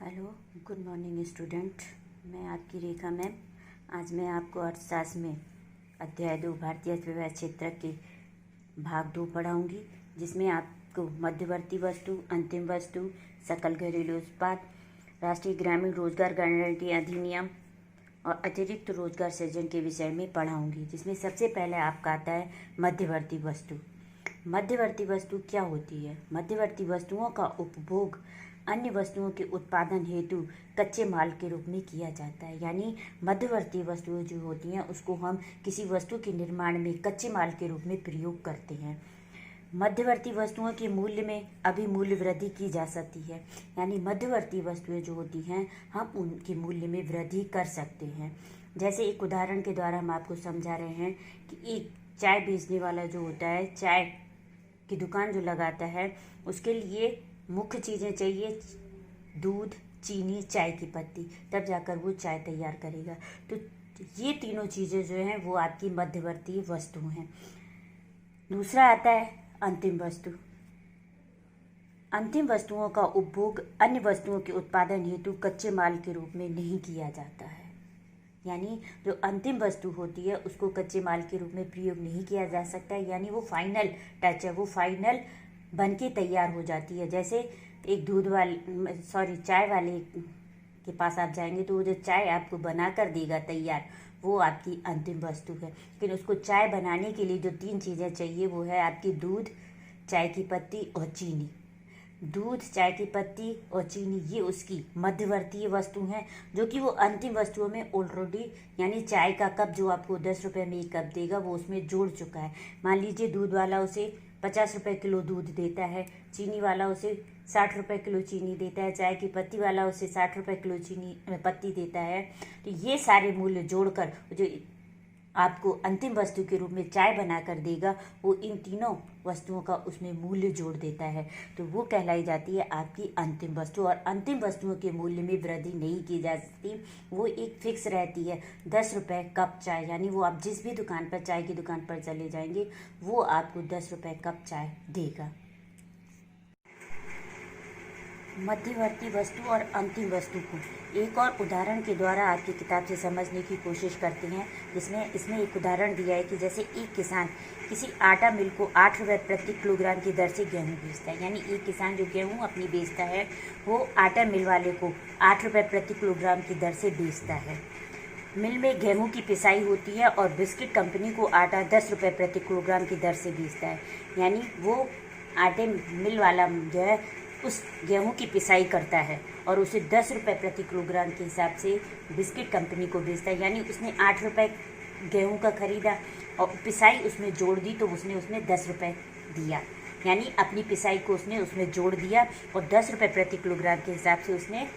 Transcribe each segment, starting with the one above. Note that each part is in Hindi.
Hello, good morning student. मैं आपकी रेखा मैम। आज मैं आपको अर्थशास्त्र में अध्याय 2 भारतीय अर्थव्यवस्था क्षेत्र के भाग 2 पढ़ाऊँगी, जिसमें आपको मध्यवर्ती वस्तु, अंतिम वस्तु, सकल घरेलू उत्पाद, राष्ट्रीय ग्रामीण रोजगार गारंटी अधिनियम और अतिरिक्त रोजगार सृजन के विषय में पढ़ाऊँगी। जिसमें सबसे पहले आपका आता है मध्यवर्ती वस्तु। मध्यवर्ती वस्तु क्या होती है? मध्यवर्ती वस्तुओं का उपभोग अन्य वस्तुओं के उत्पादन हेतु कच्चे माल के रूप में किया जाता है। यानी मध्यवर्ती वस्तुएं जो होती हैं उसको हम किसी वस्तु के निर्माण में कच्चे माल के रूप में प्रयोग करते हैं। मध्यवर्ती वस्तुओं के मूल्य में अभी मूल्य वृद्धि की जा सकती है। यानी मध्यवर्ती वस्तुएं जो होती हैं हम उनके मूल्य में वृद्धि कर सकते हैं। जैसे एक उदाहरण के द्वारा हम आपको समझा रहे हैं कि एक चाय बेचने वाला जो होता है, चाय की दुकान जो लगाता है, उसके लिए मुख्य चीज़ें चाहिए: दूध, चीनी, चाय की पत्ती, तब जाकर वो चाय तैयार करेगा। तो ये तीनों चीज़ें जो हैं वो आपकी मध्यवर्ती वस्तु हैं। दूसरा आता है अंतिम वस्तु। अंतिम वस्तुओं का उपभोग अन्य वस्तुओं के उत्पादन हेतु कच्चे माल के रूप में नहीं किया जाता है। यानी जो अंतिम वस्तु होती है उसको कच्चे माल के रूप में प्रयोग नहीं किया जा सकता है। यानी वो फाइनल टच है, वो फाइनल बन के तैयार हो जाती है। जैसे एक चाय वाले के पास आप जाएंगे तो वो जो चाय आपको बना कर देगा तैयार, वो आपकी अंतिम वस्तु है। लेकिन उसको चाय बनाने के लिए जो 3 चीज़ें चाहिए वो है आपकी दूध, चाय की पत्ती और चीनी। दूध, चाय की पत्ती और चीनी ये उसकी मध्यवर्ती वस्तु हैं, जो कि वो अंतिम वस्तुओं में ऑलरेडी, यानी चाय का कप जो आपको 10 रुपये में एक कप देगा वो उसमें जोड़ चुका है। मान लीजिए दूध वाला उसे 50 रुपये किलो दूध देता है, चीनी वाला उसे 60 रुपये किलो चीनी देता है, चाय की पत्ती वाला उसे 60 रुपये किलो चीनी पत्ती देता है। तो ये सारे मूल्य जोड़कर जो आपको अंतिम वस्तु के रूप में चाय बनाकर देगा, वो इन तीनों वस्तुओं का उसमें मूल्य जोड़ देता है। तो वो कहलाई जाती है आपकी अंतिम वस्तु। और अंतिम वस्तुओं के मूल्य में वृद्धि नहीं की जा सकती, वो एक फिक्स रहती है। 10 रुपये कप चाय, यानी वो आप जिस भी दुकान पर, चाय की दुकान पर चले जाएंगे, वो आपको 10 रुपये कप चाय देगा। मध्यवर्ती वस्तु और अंतिम वस्तु को एक और उदाहरण के द्वारा आपकी किताब से समझने की कोशिश करते हैं। इसमें एक उदाहरण दिया है कि जैसे एक किसान किसी आटा मिल को 8 रुपये प्रति किलोग्राम की दर से गेहूँ बेचता है। यानी एक किसान जो गेहूँ अपनी बेचता है वो आटा मिल वाले को 8 रुपये प्रति किलोग्राम की दर से बेचता है। मिल में गेहूँ की पिसाई होती है और बिस्किट कंपनी को आटा 10 रुपये प्रति किलोग्राम की दर से बेचता है। यानी वो आटे मिल वाला जो है उस गेहूं की पिसाई करता है और उसे 10 रुपये प्रति किलोग्राम के हिसाब से बिस्किट कंपनी को बेचता है। यानी उसने 8 रुपये गेहूं का खरीदा और पिसाई उसमें जोड़ दी तो उसने उसमें 10 रुपये दिया। यानी अपनी पिसाई को उसने उसमें जोड़ दिया और 10 रुपये प्रति किलोग्राम के हिसाब से उसने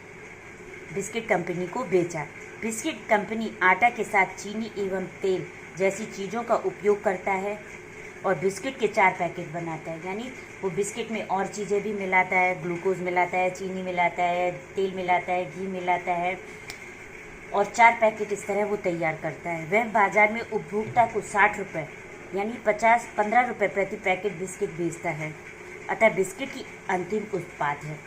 बिस्किट कंपनी को बेचा। बिस्किट कंपनी आटा के साथ चीनी एवं तेल जैसी चीज़ों का उपयोग करता है और बिस्किट के 4 पैकेट बनाता है। यानी वो बिस्किट में और चीज़ें भी मिलाता है, ग्लूकोज मिलाता है, चीनी मिलाता है, तेल मिलाता है, घी मिलाता है और 4 पैकेट इस तरह वो तैयार करता है। वह बाज़ार में उपभोक्ता को 60 रुपये यानी 15 रुपये प्रति पैकेट बिस्किट बेचता है। अतः बिस्किट की अंतिम उत्पाद है,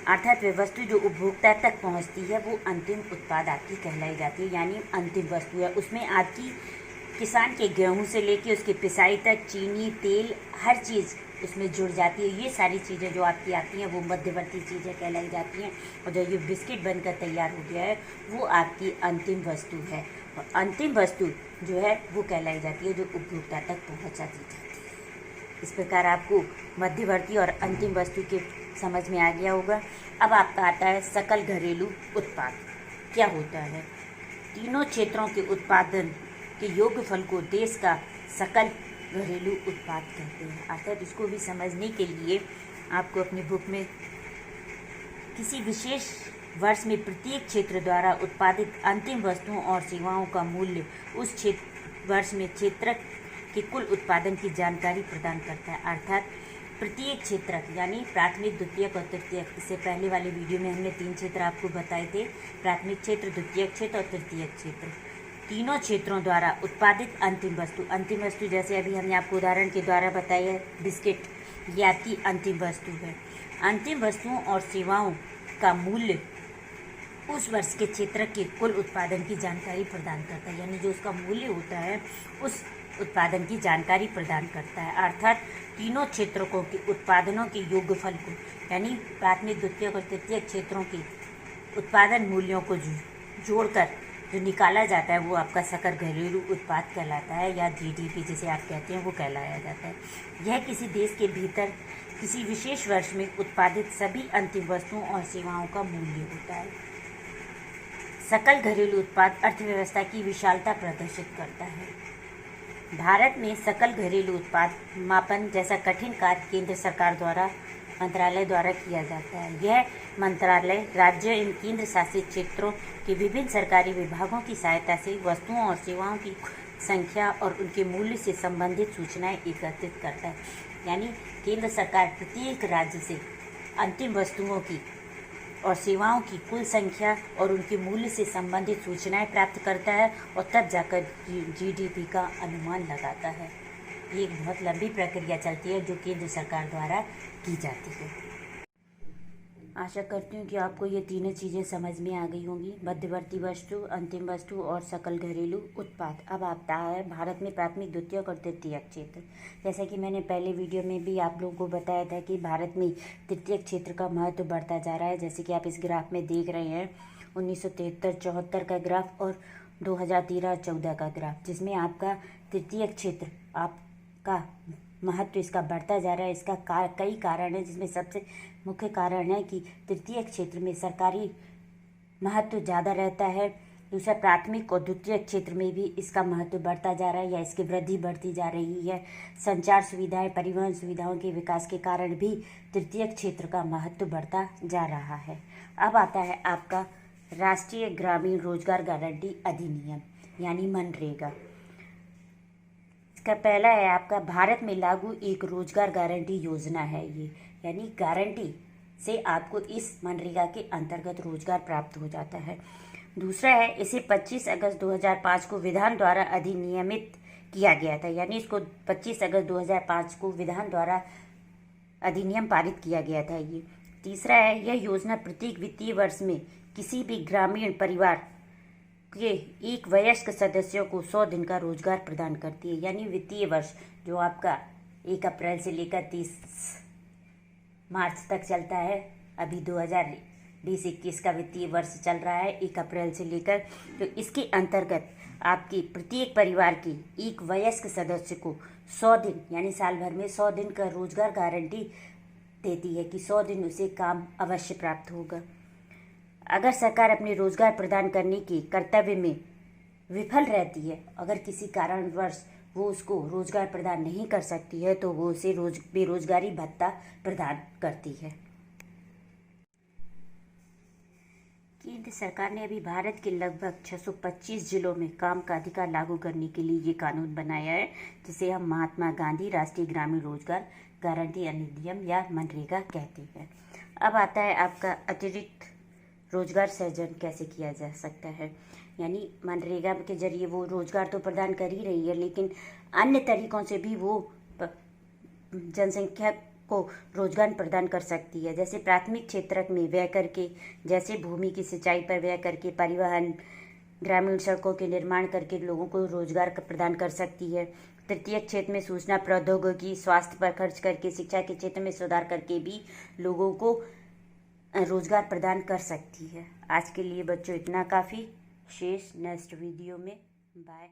अर्थात वह वस्तु जो उपभोक्ता तक पहुँचती है वो अंतिम उत्पाद आपकी कहलाई जाती है। यानी अंतिम वस्तु है, उसमें आपकी किसान के गेहूं से लेके उसके पिसाई तक चीनी, तेल, हर चीज़ उसमें जुड़ जाती है। ये सारी चीज़ें जो आपकी आती हैं वो मध्यवर्ती चीज़ें कहलाई जाती हैं। और जो ये बिस्किट बनकर तैयार हो गया है वो आपकी अंतिम वस्तु है। और अंतिम वस्तु जो है वो कहलाई जाती है जो उपभोक्ता तक पहुँचा दी जाती है। इस प्रकार आपको मध्यवर्ती और अंतिम वस्तु के समझ में आ गया होगा। अब आपका आता है सकल घरेलू उत्पाद। क्या होता है? तीनों क्षेत्रों के उत्पादन के योगफल को देश का सकल घरेलू उत्पाद कहते हैं। अर्थात इसको भी समझने के लिए आपको अपनी बुक में किसी विशेष वर्ष में प्रत्येक क्षेत्र द्वारा उत्पादित अंतिम वस्तुओं और सेवाओं का मूल्य उस वर्ष में क्षेत्र के कुल उत्पादन की जानकारी प्रदान करता है। अर्थात प्रत्येक क्षेत्र यानी प्राथमिक, द्वितीयक और तृतीयक। इससे पहले वाले वीडियो में हमने 3 क्षेत्र आपको बताए थे: प्राथमिक क्षेत्र, द्वितीयक क्षेत्र और तृतीयक क्षेत्र। तीनों क्षेत्रों द्वारा उत्पादित अंतिम वस्तु जैसे अभी हमने आपको उदाहरण के द्वारा बताई है बिस्किट, ये आपकी अंतिम वस्तु है। अंतिम वस्तुओं और सेवाओं का मूल्य उस वर्ष के क्षेत्र के कुल उत्पादन की जानकारी प्रदान करता है, यानी जो उसका मूल्य होता है उस उत्पादन की जानकारी प्रदान करता है। अर्थात तीनों क्षेत्रों के उत्पादनों के योगफल को, यानी प्राथमिक, द्वितीयक और तृतीयक क्षेत्रों के उत्पादन मूल्यों को जोड़कर जो निकाला जाता है वो आपका सकल घरेलू उत्पाद कहलाता है, या जीडीपी जिसे आप कहते हैं वो कहलाया जाता है। यह किसी देश के भीतर किसी विशेष वर्ष में उत्पादित सभी अंतिम वस्तुओं और सेवाओं का मूल्य होता है। सकल घरेलू उत्पाद अर्थव्यवस्था की विशालता प्रदर्शित करता है। भारत में सकल घरेलू उत्पाद मापन जैसा कठिन कार्य केंद्र सरकार द्वारा, मंत्रालय द्वारा किया जाता है। यह मंत्रालय राज्य एवं केंद्र शासित क्षेत्रों के विभिन्न सरकारी विभागों की सहायता से वस्तुओं और सेवाओं की संख्या और उनके मूल्य से संबंधित सूचनाएं एकत्रित करता है। यानी केंद्र सरकार प्रत्येक राज्य से अंतिम वस्तुओं की और सेवाओं की कुल संख्या और उनके मूल्य से संबंधित सूचनाएं प्राप्त करता है और तब जाकर जीडीपी का अनुमान लगाता है। ये एक बहुत लंबी प्रक्रिया चलती है जो केंद्र सरकार द्वारा की जाती है। आशा करती हूँ कि आपको ये तीनों चीज़ें समझ में आ गई होंगी, मध्यवर्ती वस्तु, अंतिम वस्तु और सकल घरेलू उत्पाद। अब आता है भारत में प्राथमिक, द्वितीयक और तृतीयक क्षेत्र। जैसा कि मैंने पहले वीडियो में भी आप लोगों को बताया था कि भारत में तृतीयक क्षेत्र का महत्व बढ़ता जा रहा है। जैसे कि आप इस ग्राफ में देख रहे हैं 1973-74 का ग्राफ और 2013-14 का ग्राफ, जिसमें आपका तृतीयक क्षेत्र आपका महत्व इसका बढ़ता जा रहा है। इसका कई कारण है, जिसमें सबसे मुख्य कारण है कि तृतीयक क्षेत्र में सरकारी महत्व ज़्यादा रहता है। दूसरा, प्राथमिक और द्वितीयक क्षेत्र में भी इसका महत्व बढ़ता जा रहा है या इसकी वृद्धि बढ़ती जा रही है। संचार सुविधाएं, परिवहन सुविधाओं के विकास के कारण भी तृतीयक क्षेत्र का महत्व बढ़ता जा रहा है। अब आता है आपका राष्ट्रीय ग्रामीण रोजगार गारंटी अधिनियम, यानी मनरेगा। इसका पहला है आपका भारत में लागू एक रोजगार गारंटी योजना है ये, यानी गारंटी से आपको इस मनरेगा के अंतर्गत रोजगार प्राप्त हो जाता है। दूसरा है, इसे 25 अगस्त 2005 को विधान द्वारा अधिनियमित किया गया था, यानी इसको 25 अगस्त 2005 को विधान द्वारा अधिनियम पारित किया गया था ये। तीसरा है, यह योजना प्रत्येक वित्तीय वर्ष में किसी भी ग्रामीण परिवार के एक वयस्क सदस्यों को 100 दिन का रोजगार प्रदान करती है। यानी वित्तीय वर्ष जो आपका 1 अप्रैल से लेकर 30 मार्च तक चलता है, अभी 2020-21 का वित्तीय वर्ष चल रहा है 1 अप्रैल से लेकर, तो इसके अंतर्गत आपकी प्रत्येक परिवार के एक वयस्क सदस्य को 100 दिन, यानी साल भर में 100 दिन का रोजगार गारंटी देती है कि 100 दिन उसे काम अवश्य प्राप्त होगा। अगर सरकार अपने रोजगार प्रदान करने के कर्तव्य में विफल रहती है, अगर किसी कारणवश वो उसको रोजगार प्रदान नहीं कर सकती है, तो वो उसे बेरोजगारी भत्ता प्रदान करती है। केंद्र सरकार ने अभी भारत के लगभग 625 जिलों में काम का अधिकार लागू करने के लिए ये कानून बनाया है, जिसे हम महात्मा गांधी राष्ट्रीय ग्रामीण रोजगार गारंटी अधिनियम या मनरेगा कहते हैं। अब आता है आपका अतिरिक्त रोजगार सृजन कैसे किया जा सकता है। यानी मनरेगा के जरिए वो रोजगार तो प्रदान कर ही रही है, लेकिन अन्य तरीकों से भी वो जनसंख्या को रोजगार प्रदान कर सकती है। जैसे प्राथमिक क्षेत्र में व्यय करके, जैसे भूमि की सिंचाई पर व्यय करके, परिवहन, ग्रामीण सड़कों के निर्माण करके लोगों को रोजगार प्रदान कर सकती है। तृतीय क्षेत्र में सूचना प्रौद्योगिकी, स्वास्थ्य पर खर्च करके, शिक्षा के क्षेत्र में सुधार करके भी लोगों को रोजगार प्रदान कर सकती है। आज के लिए बच्चों इतना काफ़ी। शेष नेक्स्ट वीडियो में। बाय।